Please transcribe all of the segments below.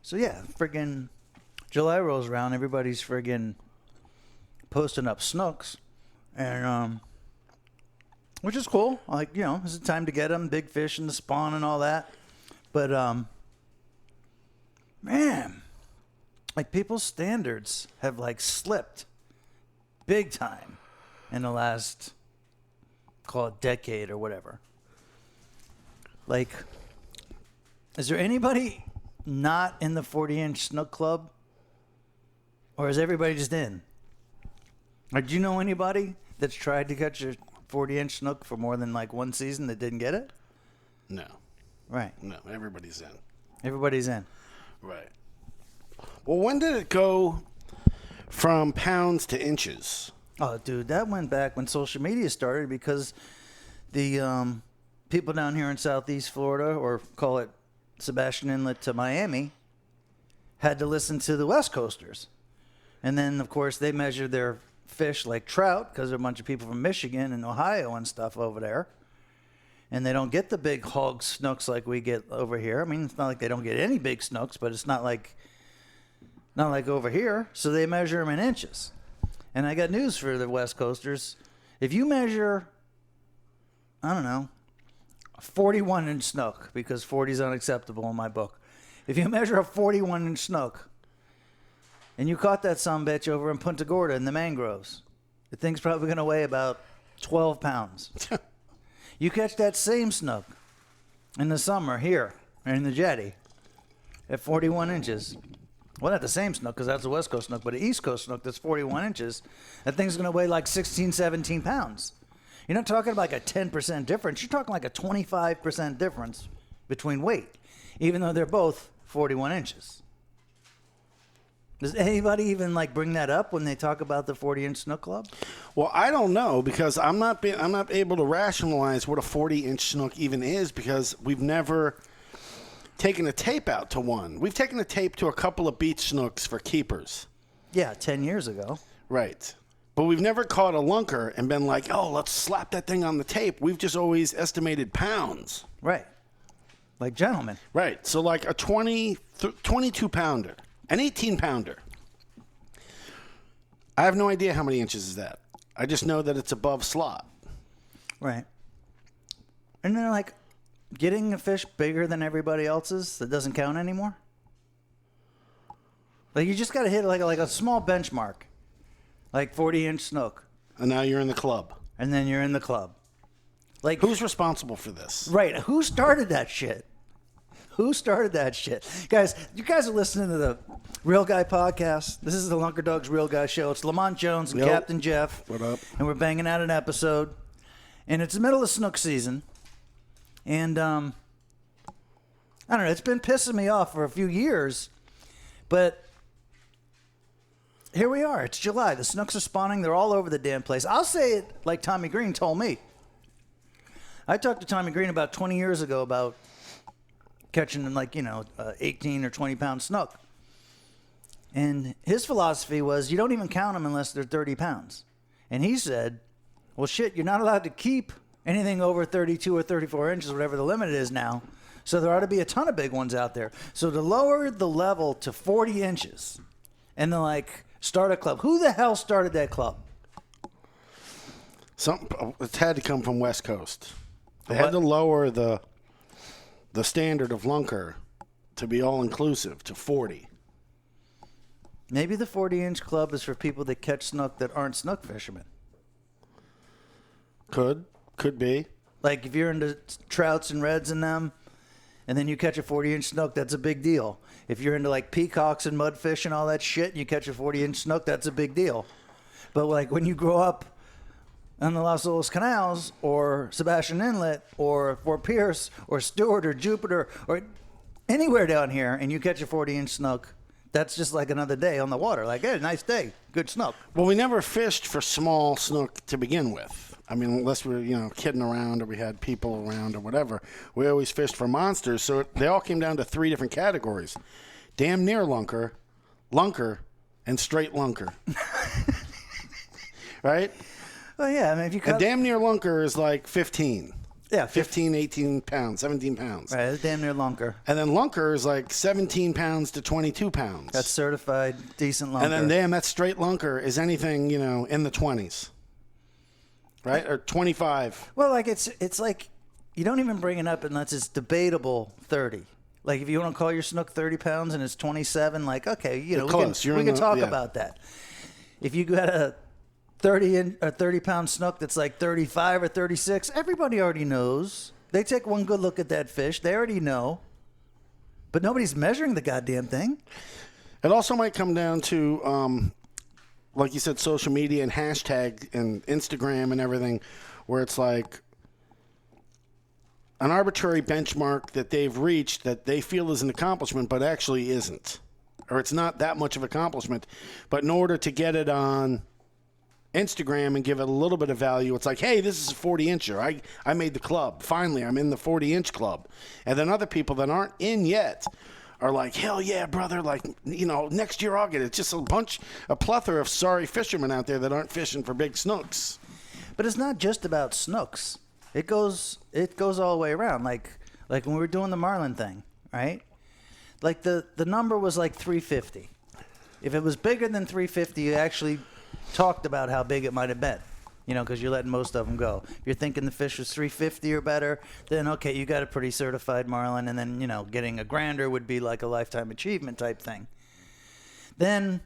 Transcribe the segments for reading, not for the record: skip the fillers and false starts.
So yeah, friggin' July rolls around. Everybody's friggin' posting up snooks, and which is cool. Like, it's a time to get them, big fish in the spawn and all that. But man, like people's standards have like slipped big time in the last, call it, decade or whatever. Like, is there anybody not in the 40-inch Snook Club? Or is everybody just in? Or do you know anybody that's tried to catch a 40-inch snook for more than like one season that didn't get it? No. Right. No, everybody's in. Everybody's in. Right. Well, when did it go from pounds to inches? Oh, dude, that went back when social media started because the people down here in Southeast Florida, or call it Sebastian Inlet to Miami, had to listen to the West Coasters. And then, of course, they measure their fish like trout because there are a bunch of people from Michigan and Ohio and stuff over there. And they don't get the big hog snooks like we get over here. I mean, it's not like they don't get any big snooks, but it's not like over here. So they measure them in inches. And I got news for the West Coasters. If you measure, I don't know, a 41-inch snook, because 40 is unacceptable in my book. If you measure a 41-inch snook, and you caught that sumbitch over in Punta Gorda in the mangroves, the thing's probably going to weigh about 12 pounds. You catch that same snook in the summer here, in the jetty, at 41 inches. Well, not the same snook, because that's a West Coast snook, but an East Coast snook that's 41 inches, that thing's going to weigh like 16, 17 pounds. You're not talking about like a 10% difference. You're talking like a 25% difference between weight, even though they're both 41 inches. Does anybody even like bring that up when they talk about the 40-inch Snook Club? Well, I don't know because I'm not able to rationalize what a 40-inch snook even is because we've never taken a tape out to one. We've taken a tape to a couple of beach snooks for keepers. Yeah, 10 years ago. Right. But we've never caught a lunker and been like, oh, let's slap that thing on the tape. We've just always estimated pounds. Right. Like gentlemen. Right. So like a 22-pounder. An 18-pounder. I have no idea how many inches is that. I just know that it's above slot. Right. And then, like, getting a fish bigger than everybody else's that doesn't count anymore? Like, you just got to hit like a small benchmark. Like 40-inch snook. And now you're in the club. And then you're in the club. Like, who's responsible for this? Right. Who started that shit? Who started that shit? Guys, you guys are listening to the Real Guy Podcast. This is the Lunkerdog's Real Guy Show. It's Lamont Jones and Captain Jeff. What up? And we're banging out an episode. And it's the middle of snook season. And, I don't know, it's been pissing me off for a few years. But here we are. It's July. The snooks are spawning. They're all over the damn place. I'll say it like Tommy Green told me. I talked to Tommy Green about 20 years ago about catching them 18 or 20 pound snook. And his philosophy was you don't even count them unless they're 30 pounds. And he said, well, shit, you're not allowed to keep anything over 32 or 34 inches, whatever the limit is now. So there ought to be a ton of big ones out there. So to lower the level to 40 inches and then start a club. Who the hell started that club? It had to come from West Coast. They had to lower the standard of lunker to be all-inclusive to 40. Maybe the 40-inch club is for people that catch snook that aren't snook fishermen. Could be. Like if you're into trouts and reds and them, and then you catch a 40-inch snook, that's a big deal. If you're into like peacocks and mudfish and all that shit, and you catch a 40-inch snook, that's a big deal. But like when you grow up on the Los Olas Canals or Sebastian Inlet or Fort Pierce or Stewart or Jupiter or anywhere down here and you catch a 40-inch snook, that's just like another day on the water. Like, hey, nice day. Good snook. Well, we never fished for small snook to begin with. I mean, unless we were, kidding around or we had people around or whatever. We always fished for monsters. So they all came down to 3 different categories. Damn near lunker, and straight lunker. Right? Well, yeah. I mean, if you cut... A damn near lunker is like 15. Yeah, 15, 18 pounds, 17 pounds. Right, it's damn near lunker. And then lunker is like 17 pounds to 22 pounds. That's certified decent lunker. And then damn, that straight lunker is anything, in the 20s. Right? Or 25. Well, like it's like you don't even bring it up unless it's debatable 30. Like if you want to call your snook 30 pounds and it's 27, like okay, You're close. we can talk about that. If you got a 30-pound snook that's like 35 or 36, everybody already knows. They take one good look at that fish, they already know. But nobody's measuring the goddamn thing. It also might come down to, like you said, social media and hashtag and Instagram and everything, where it's like an arbitrary benchmark that they've reached that they feel is an accomplishment, but actually isn't. Or it's not that much of an accomplishment. But in order to get it on Instagram and give it a little bit of value, it's like, hey, this is a 40-incher. I made the club. Finally, I'm in the 40-inch club. And then other people that aren't in yet are like, hell yeah, brother. Like, next year I'll get it. It's just a plethora of sorry fishermen out there that aren't fishing for big snooks. But it's not just about snooks. It goes all the way around. Like when we were doing the marlin thing, right? Like the number was like 350. If it was bigger than 350, you actually talked about how big it might have been, because you're letting most of them go. If you're thinking the fish was 350 or better, then okay, you got a pretty certified marlin, and then getting a grander would be like a lifetime achievement type thing. Then,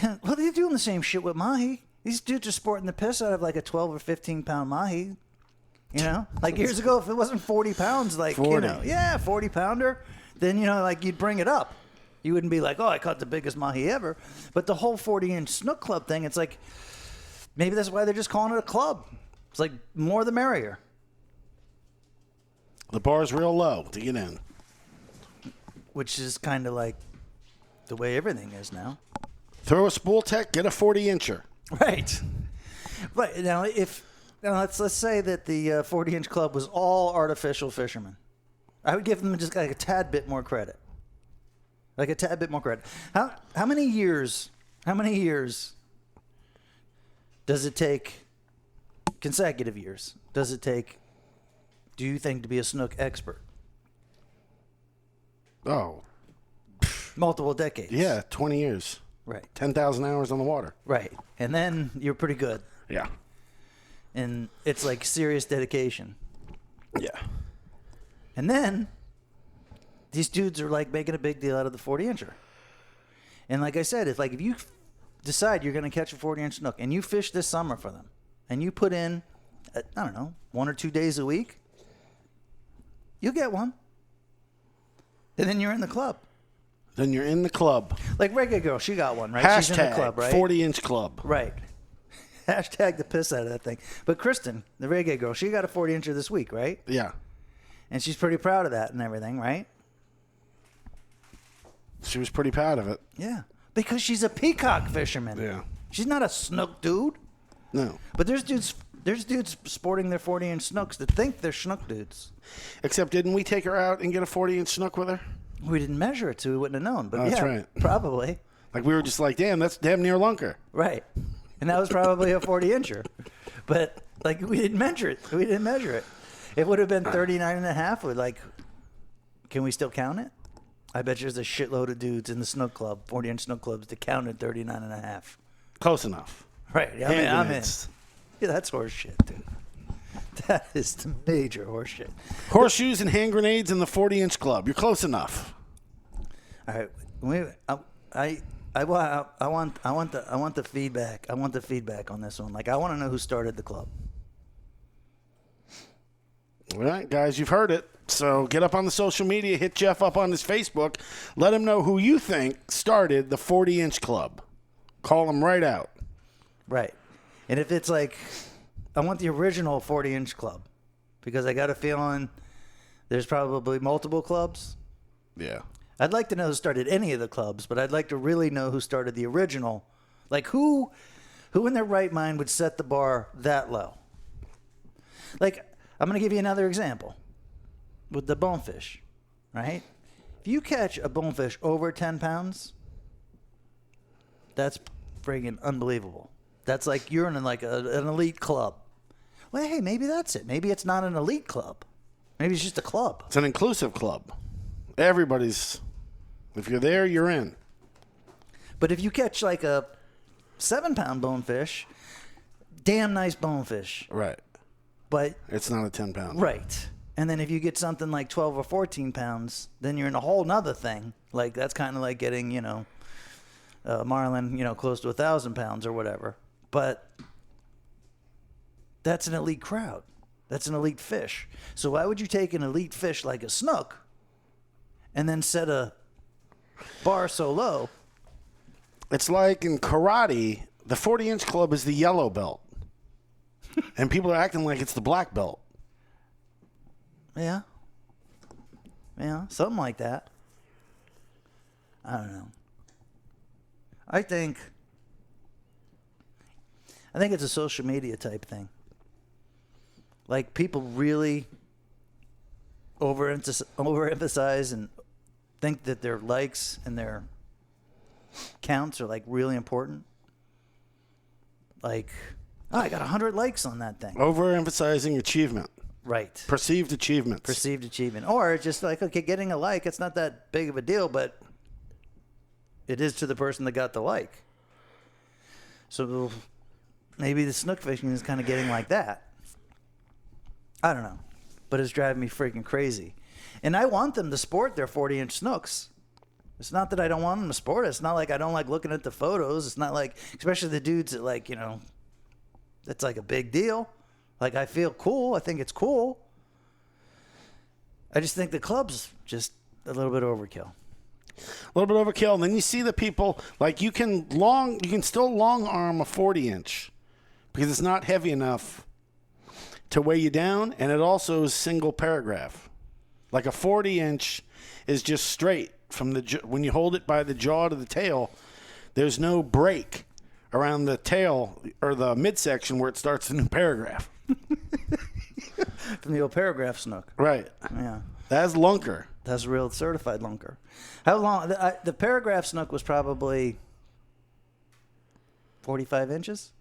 well, they're doing the same shit with mahi. These dudes are sporting the piss out of like a 12 or 15 pound mahi. Like years ago, if it wasn't 40 pounds, like 40. 40 pounder, then like you'd bring it up. You wouldn't be like, oh, I caught the biggest mahi ever. But the whole 40-inch Snook Club thing, it's like, maybe that's why they're just calling it a club. It's like more the merrier. The bar's real low to get in. Which is kind of like the way everything is now. Throw a spool tech, get a 40-incher. Right. But now, let's say that the 40-inch club was all artificial fishermen. I would give them just like a tad bit more credit. Like a tad bit more credit. How many years does it take, consecutive years, does it take, do you think, to be a snook expert? Oh. Multiple decades. Yeah, 20 years. Right. 10,000 hours on the water. Right. And then you're pretty good. Yeah. And it's like serious dedication. Yeah. And then these dudes are like making a big deal out of the 40-incher. And like I said, if you decide you're going to catch a 40-inch snook and you fish this summer for them and you put in, I don't know, 1 or 2 days a week, you'll get one. And then you're in the club. Then you're in the club. Like Reggae Girl, she got one, right? Hashtag She's in the club, right? 40-inch club. Right. Hashtag the piss out of that thing. But Kristen, the Reggae Girl, she got a 40-incher this week, right? Yeah. And she's pretty proud of that and everything, right? She was pretty proud of it. Yeah. Because she's a peacock fisherman. Yeah. She's not a snook dude. No. But there's dudes sporting their 40-inch snooks that think they're snook dudes. Except didn't we take her out and get a 40-inch snook with her? We didn't measure it, so we wouldn't have known. But That's yeah, right. Probably. Like we were just like, damn, that's damn near lunker. Right. And that was probably a 40-incher. But like we didn't measure it. It would have been 39 and a half. We're like, can we still count it? I bet you there's a shitload of dudes in the Snook Club, 40-inch Snook Clubs, that counted 39 and a half. Close enough. Right. I'm in. Hand Yeah, that's horse shit, dude. That is the major horse shit. Horseshoes and hand grenades in the 40-inch club. You're close enough. All right. I want the feedback. I want the feedback on this one. Like, I want to know who started the club. All right, guys, you've heard it. So get up on the social media, hit Jeff up on his Facebook. Let him know who you think started the 40-inch club. Call him right out. Right. And if it's like, I want the original 40-inch club, because I got a feeling there's probably multiple clubs. Yeah. I'd like to know who started any of the clubs, but I'd like to really know who started the original. Like, who in their right mind would set the bar that low? Like, I'm going to give you another example with the bonefish, right? If you catch a bonefish over 10 pounds, that's friggin' unbelievable. That's like you're in like an elite club. Well, hey, maybe that's it. Maybe it's not an elite club. Maybe it's just a club. It's an inclusive club. Everybody's, if you're there, you're in. But if you catch like a 7-pound bonefish, damn nice bonefish. Right. But it's not a 10-pound. Right. And then if you get something like 12 or 14 pounds, then you're in a whole nother thing. Like that's kind of like getting, marlin, close to 1,000 pounds or whatever. But that's an elite crowd. That's an elite fish. So why would you take an elite fish like a snook and then set a bar so low? It's like in karate, the 40-inch club is the yellow belt. And people are acting like it's the black belt. Yeah. Yeah, something like that. I don't know. I think it's a social media type thing. Like people really overemphasize and think that their likes and their counts are like really important. Like, oh, I got 100 likes on that thing. Overemphasizing achievement. Right. Perceived achievements. Perceived achievement. Or just like, okay, getting a like, it's not that big of a deal, but it is to the person that got the like. So maybe the snook fishing is kind of getting like that. I don't know. But it's driving me freaking crazy. And I want them to sport their 40-inch snooks. It's not that I don't want them to sport it. It's not like I don't like looking at the photos. It's not like, especially the dudes that like, that's like a big deal. Like, I feel cool. I think it's cool. I just think the club's just a little bit overkill. A little bit overkill. And then you see the people, like you can still long arm a 40-inch because it's not heavy enough to weigh you down. And it also is single paragraph. Like a 40-inch is just straight from when you hold it by the jaw to the tail, there's no break around the tail or the midsection where it starts a new paragraph. From the old paragraph snook. Right. Yeah. That's lunker. That's a real certified lunker. How long? The paragraph snook was probably 45 inches.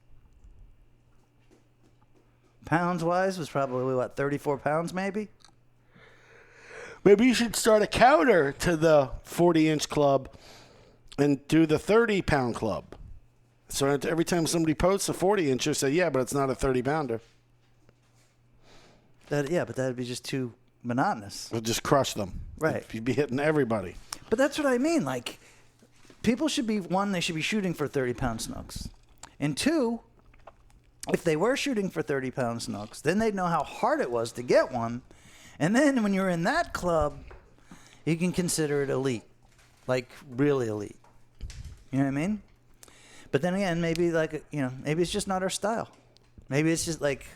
Pounds-wise was probably, 34 pounds maybe? Maybe you should start a counter to the 40-inch club and do the 30-pound club. So every time somebody posts a 40-incher, say, yeah, but it's not a 30-pounder. But that'd be just too monotonous. It'll just crush them. Right. You'd be hitting everybody. But that's what I mean. Like, people should be, one, they should be shooting for 30-pound snooks. And two, if they were shooting for 30-pound snooks, then they'd know how hard it was to get one. And then when you're in that club, you can consider it elite. Like, really elite. You know what I mean? But then again, maybe maybe it's just not our style. Maybe it's just like,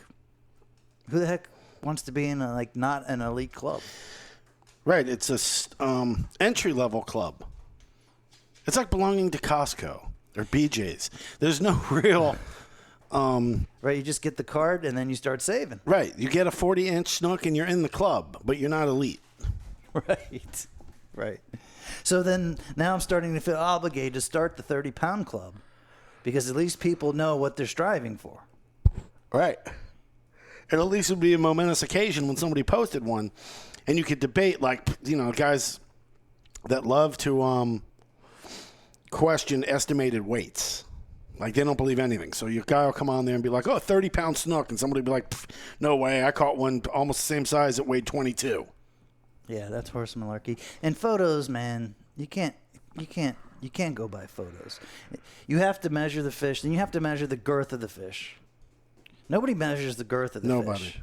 who the heck wants to be in not an elite club? Right. It's a entry-level club. It's like belonging to Costco or BJ's. There's no real... right, you just get the card and then you start saving. Right. You get a 40-inch snook and you're in the club, but you're not elite. Right. Right. So then now I'm starting to feel obligated to start the 30-pound club because at least people know what they're striving for. Right. And at least it would be a momentous occasion when somebody posted one and you could debate, guys that love to question estimated weights. Like, they don't believe anything. So your guy will come on there and be like, 30-pound snook. And somebody will be like, no way, I caught one almost the same size that weighed 22. Yeah, that's horse malarkey. And photos, man, you can't go by photos. You have to measure the fish, and you have to measure the girth of the fish. Nobody measures the girth of the fish.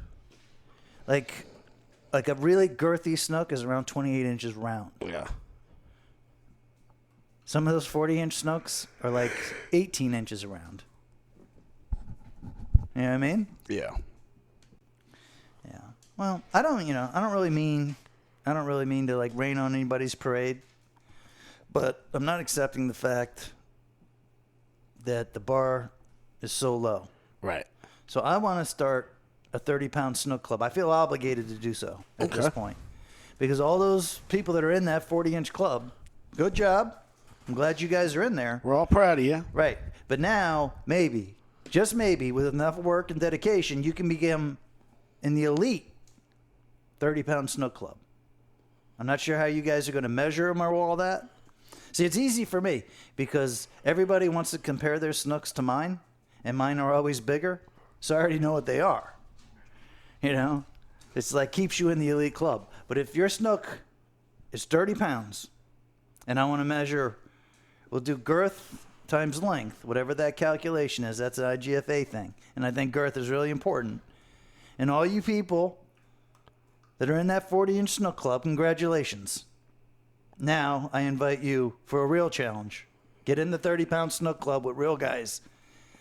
Like a really girthy snook is around 28 inches round. Yeah. Some of those 40-inch snooks are like 18 inches around. You know what I mean? Yeah. Yeah. Well, I don't really mean to like rain on anybody's parade, but I'm not accepting the fact that the bar is so low. Right. So I want to start a 30-pound snook club. I feel obligated to do so at this point because all those people that are in that 40-inch club, good job. I'm glad you guys are in there. We're all proud of you. Right. But now, maybe, just maybe, with enough work and dedication, you can become in the elite 30-pound Snook Club. I'm not sure how you guys are going to measure them or all that. See, it's easy for me because everybody wants to compare their Snooks to mine, and mine are always bigger, so I already know what they are. You know? It's like keeps you in the elite club. But if your Snook is 30 pounds, and I want to measure, we'll do girth times length, whatever that calculation is. That's an IGFA thing. And I think girth is really important. And all you people that are in that 40-inch Snook Club, congratulations. Now I invite you for a real challenge. Get in the 30-pound Snook Club with real guys.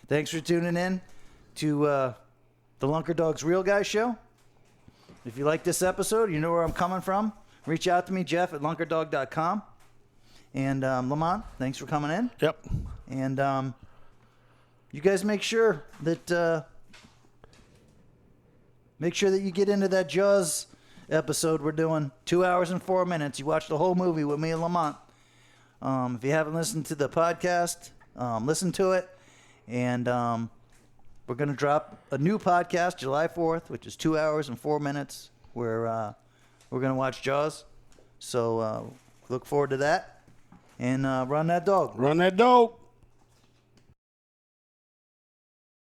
Thanks for tuning in to the Lunkerdog's Real Guys Show. If you like this episode, you know where I'm coming from. Reach out to me, Jeff, at lunkerdog.com. And Lamont, thanks for coming in. Yep. And you guys make sure that you get into that Jaws episode we're doing. 2 hours and 4 minutes. You watch the whole movie with me and Lamont. If you haven't listened to the podcast, listen to it. And we're going to drop a new podcast July 4th, which is 2 hours and 4 minutes, where we're going to watch Jaws. So look forward to that. And run that dog. Run that dog.